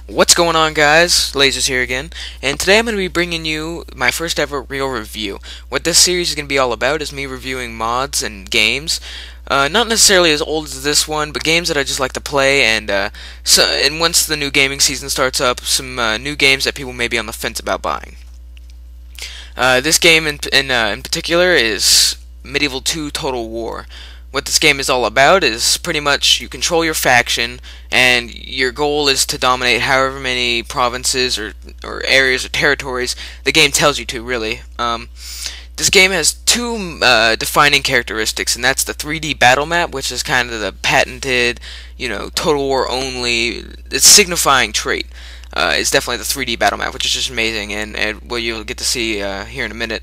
What's going on, guys? Lasers here again, and today I'm going to be bringing you my first ever real review. What this series is going to be all about is me reviewing mods and games, not necessarily as old as this one, but games that I just like to play, and once the new gaming season starts up, some new games that people may be on the fence about buying. This game in particular is Medieval 2 Total War. What this game is all about is pretty much you control your faction, and your goal is to dominate however many provinces or areas or territories the game tells you to, really. This game has two defining characteristics, and that's the 3D battle map, which is kind of the patented, Total War only, it's signifying trait. It's definitely the 3D battle map, which is just amazing, and what you'll get to see here in a minute.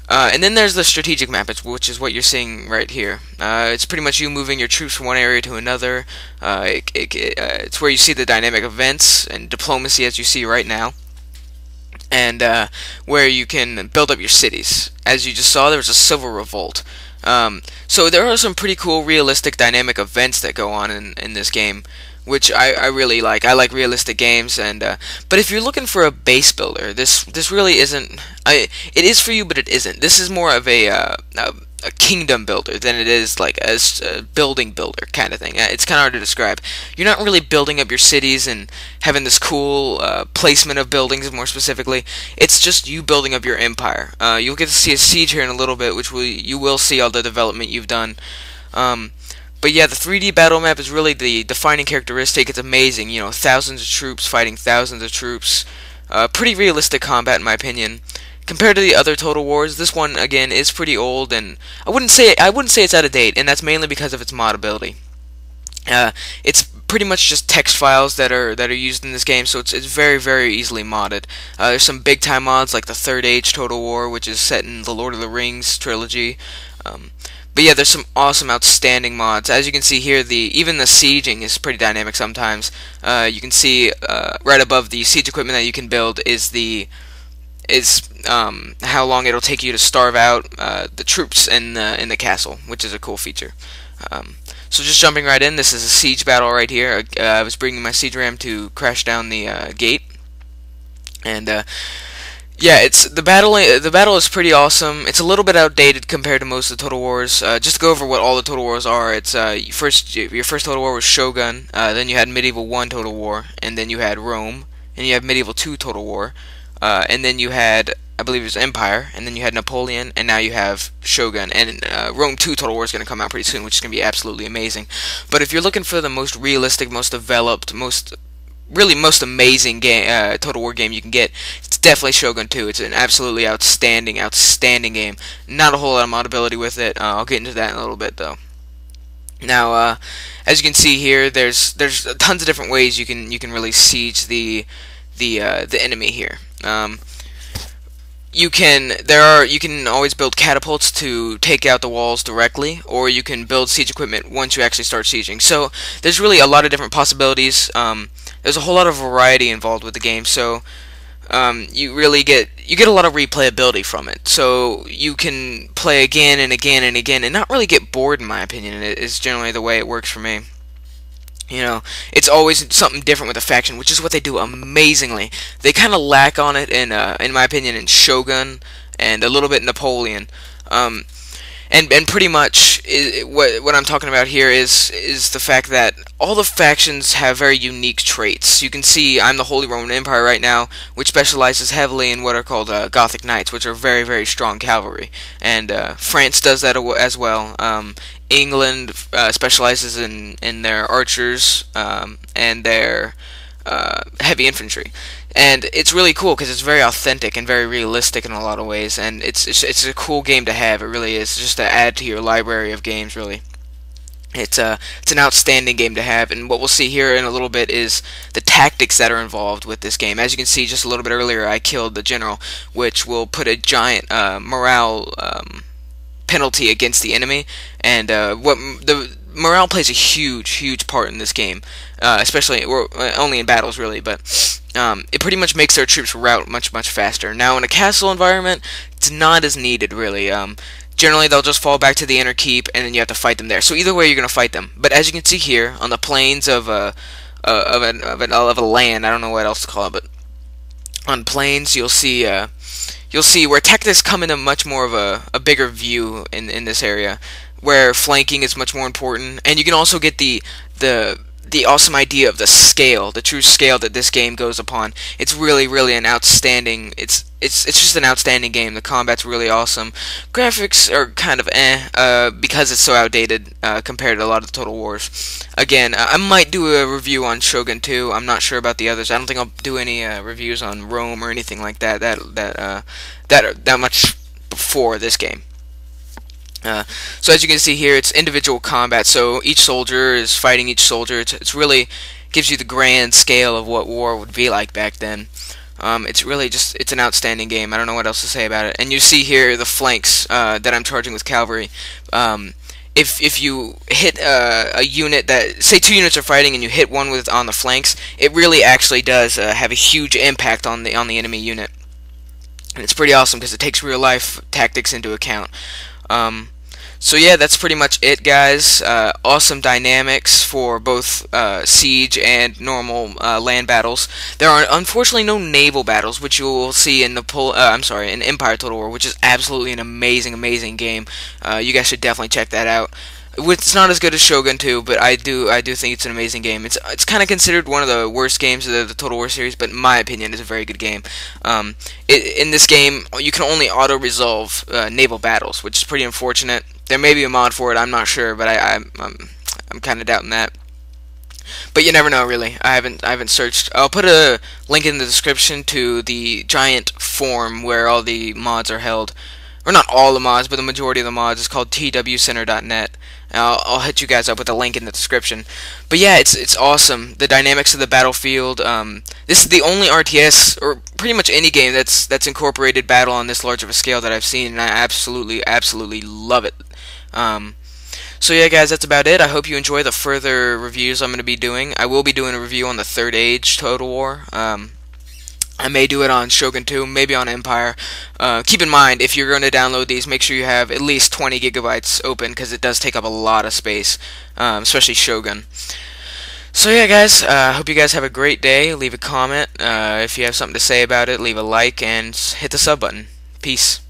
And then there's the strategic map, which is what you're seeing right here. It's pretty much you moving your troops from one area to another. It's where you see the dynamic events and diplomacy, as you see right now, and where you can build up your cities. As you just saw, there was a civil revolt. So there are some pretty cool, realistic, dynamic events that go on in this game, which I really like. I like realistic games, but if you're looking for a base builder, this really isn't. It is for you, but it isn't. This is more of a kingdom builder than it is like a building builder kind of thing. It's kind of hard to describe. You're not really building up your cities and having this cool placement of buildings, more specifically. It's just you building up your empire. You'll get to see a siege here in a little bit, which you will see all the development you've done. But yeah, the 3D battle map is really the defining characteristic. It's amazing, thousands of troops fighting thousands of troops. Pretty realistic combat, in my opinion. Compared to the other Total Wars, this one again is pretty old, and I wouldn't say it's out of date, and that's mainly because of its modability. It's pretty much just text files that are used in this game, so it's very easily modded. There's some big time mods like the Third Age Total War, which is set in the Lord of the Rings trilogy. But yeah, there's some awesome, outstanding mods. As you can see here, even the sieging is pretty dynamic sometimes. You can see right above the siege equipment that you can build is how long it'll take you to starve out the troops in the castle, which is a cool feature. So just jumping right in, this is a siege battle right here. I was bringing my siege ram to crash down the gate, and yeah, the battle is pretty awesome. It's a little bit outdated compared to most of the Total Wars. Just to go over what all the Total Wars are, it's your first Total War was Shogun, then you had Medieval 1 Total War, and then you had Rome, and you have Medieval 2 Total War, and then you had, I believe it was Empire, and then you had Napoleon, and now you have Shogun, and Rome 2 Total War is going to come out pretty soon, which is going to be absolutely amazing. But if you're looking for the most realistic, most developed, most amazing game, Total War game you can get, it's definitely Shogun 2. It's an absolutely outstanding game. Not a whole lot of modability with it. I'll get into that in a little bit, though. Now, as you can see here, there's tons of different ways you can really siege the enemy here. You can always build catapults to take out the walls directly, or you can build siege equipment once you actually start sieging. So there's really a lot of different possibilities. There's a whole lot of variety involved with the game, so you get a lot of replayability from it. So you can play again and again and again, and not really get bored, in my opinion. It is generally the way it works for me. It's always something different with a faction, which is what they do amazingly. They kind of lack on it in my opinion, in Shogun and a little bit in Napoleon. And pretty much what I'm talking about here is the fact that all the factions have very unique traits. You can see I'm the Holy Roman Empire right now, which specializes heavily in what are called Gothic Knights, which are very strong cavalry. And France does that as well. England specializes in their archers and their heavy infantry. And it's really cool because it's very authentic and very realistic in a lot of ways, and it's a cool game to have. It really is, just to add to your library of games. Really, it's an outstanding game to have. And what we'll see here in a little bit is the tactics that are involved with this game. As you can see, just a little bit earlier, I killed the general, which will put a giant morale penalty against the enemy, and the morale plays a huge part in this game, especially only in battles, really, but it pretty much makes their troops rout much faster. Now, in a castle environment, it's not as needed, really. Generally, they'll just fall back to the inner keep, and then you have to fight them there. So either way, you're going to fight them. But as you can see here, on the plains of of a land. I don't know what else to call it, but on planes you'll see where tactics come into much more of a bigger view in this area, where flanking is much more important, and you can also get the awesome idea of the scale, the true scale that this game goes upon. It's really an outstanding. It's just an outstanding game. The combat's really awesome. Graphics are kind of because it's so outdated compared to a lot of the Total Wars. Again, I might do a review on Shogun 2. I'm not sure about the others. I don't think I'll do any reviews on Rome or anything like that much before this game. So as you can see here, it's individual combat, so each soldier is fighting each soldier. It's really gives you the grand scale of what war would be like back then. It's really it's an outstanding game. I don't know what else to say about it. And you see here the flanks that I'm charging with cavalry. If you hit a unit that, say 2 units are fighting and you hit one on the flanks, it really actually does have a huge impact on the enemy unit. And it's pretty awesome because it takes real life tactics into account. So yeah, that's pretty much it, guys. Awesome dynamics for both siege and normal land battles. There are unfortunately no naval battles, which you will see in in Empire Total War, which is absolutely an amazing game. You guys should definitely check that out. It's not as good as Shogun 2, but I do think it's an amazing game. It's kind of considered one of the worst games of the Total War series, but in my opinion, it's a very good game. In this game, you can only auto-resolve naval battles, which is pretty unfortunate. There may be a mod for it, I'm not sure, but I'm kind of doubting that. But you never know, really. I haven't searched. I'll put a link in the description to the giant forum where all the mods are held. Or not all the mods, but the majority of the mods. It's called twcenter.net. I'll hit you guys up with a link in the description. But yeah, it's awesome. The dynamics of the battlefield. This is the only RTS, or pretty much any game that's incorporated battle on this large of a scale that I've seen, and I absolutely love it. So yeah, guys, that's about it. I hope you enjoy the further reviews I'm going to be doing. I will be doing a review on the Third Age Total War. I may do it on Shogun 2, maybe on Empire. Keep in mind, if you're going to download these, make sure you have at least 20 gigabytes open, because it does take up a lot of space, especially Shogun. So yeah, guys, hope you guys have a great day. Leave a comment. If you have something to say about it, leave a like, and hit the sub button. Peace.